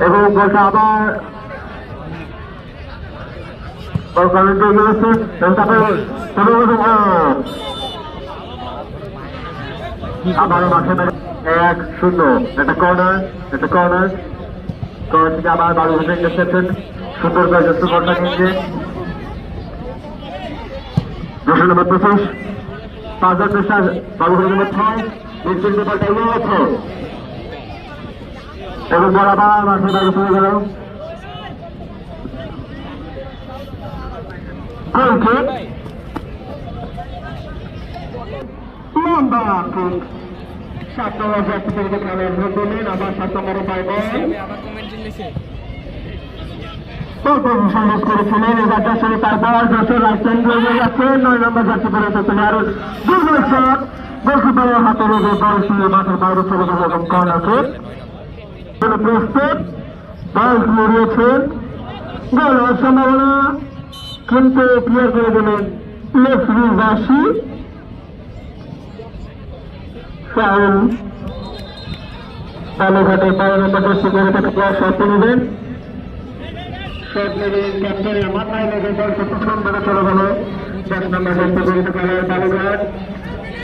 এবং বলটা আবার আবারও মাঠে 1-0 একটা কর্নার থেকে আবার বাবু হোসেন এসেছেন সুন্দর করে যত বলটা নিয়ে 2 নম্বর 25 5 পেশা বাবু হোসেন নিশ্চিন্ত বলটা এগিয়ে গেছে এবং বল আবার মাঠে বাইরে চলে গেল লম্বা 7 নম্বর জার্সি পরে খেলার ভোট দিলেন আবার 7 নম্বরে পায় বল করেছিলেন এবার যশোরে তারপর যশোর রাজধানী হয়ে যাচ্ছে 9 নম্বর জার্সি পরে এসেছেন আরো দুর্বল শট গোলকিপারের হাতে লেগে বল শুয়ে মাঠের বাইরে চলে গেল এবং কর্নারকে প্রস্তুত বল মরিয়েছেন গোল হওয়ার সম্ভাবনা কিন্তু ক্লিয়ার করে দিলেন লেফরি বাসি ফাউল বালুঘাটে 12 নম্বর জার্সি পরে খেলার শট নেবেন ক্যাপ্টেনের মাথায় লেগে দলকে প্রথম বেড়ে চলে গেল 10 নম্বর জার্সি পরে খেলার বালুঘাট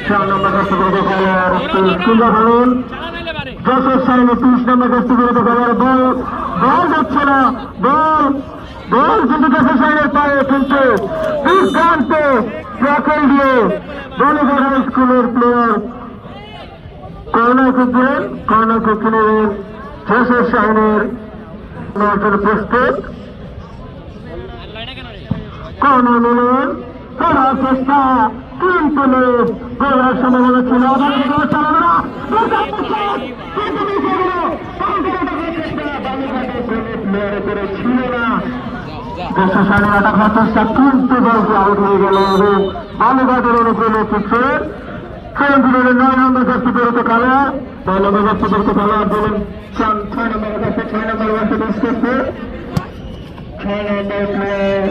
4 নম্বর জার্সি পরে খেলার সুন্দর হলেন যশোর সাইনে 30 নম্বর জার্সি পরে খেলার বল যাচ্ছে না বল কিন্তু যশোর সাইনের পায়ে কিন্তু দুর্দান্ত ট্যাকল দিয়ে বালুঘাট হাই স্কুলের প্লেয়ার কর্নার কিনেন যশোর সাইনের প্রস্তুত কর্নার নিলেন করার চেষ্টা কিন্তু গোলার সম্ভাবনা ছিল ছিল না যশোর সাইনের আটা খাওয়ার চেষ্টা কিন্তু বলকে আউট হয়ে গেল এবং বালুঘাটের অনুকূলে কিছু 9 নম্বর জার্সি পরে খেলা 9 নম্বর জার্সি পরে খেলা বলেন 6 নম্বর জার্সি 6 নম্বর ওয়ার্ডে বেশ করছে 6 নম্বর প্লেয়ার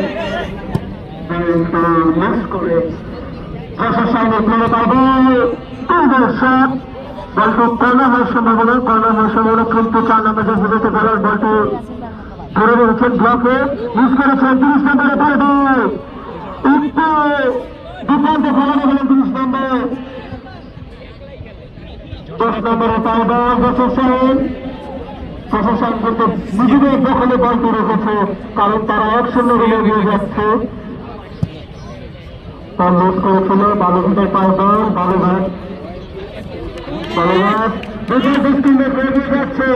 মিস করে যশোর সাইনের প্লেয়ার পাবো দুর্বল শট বলটি কর্নার হওয়ার সম্ভাবনা কিন্তু 4 নম্বর জার্সি পরে খেলার বলটি ধরে রেখেছেন ব্লকে মিস করেছেন 30 নম্বরে পায় বল একটু দুর্দান্ত খেলানো হলেন 30 নম্বর 10 নম্বরে পায় বল যশোর সাইন কিন্তু নিজেদের দখলে বলটি রেখেছে কারণ তারা 1-0 গোলে এগিয়ে যাচ্ছে তার লস করেছিল বালুঘাটের পায় বল বালুঘাট এগিয়ে যাচ্ছে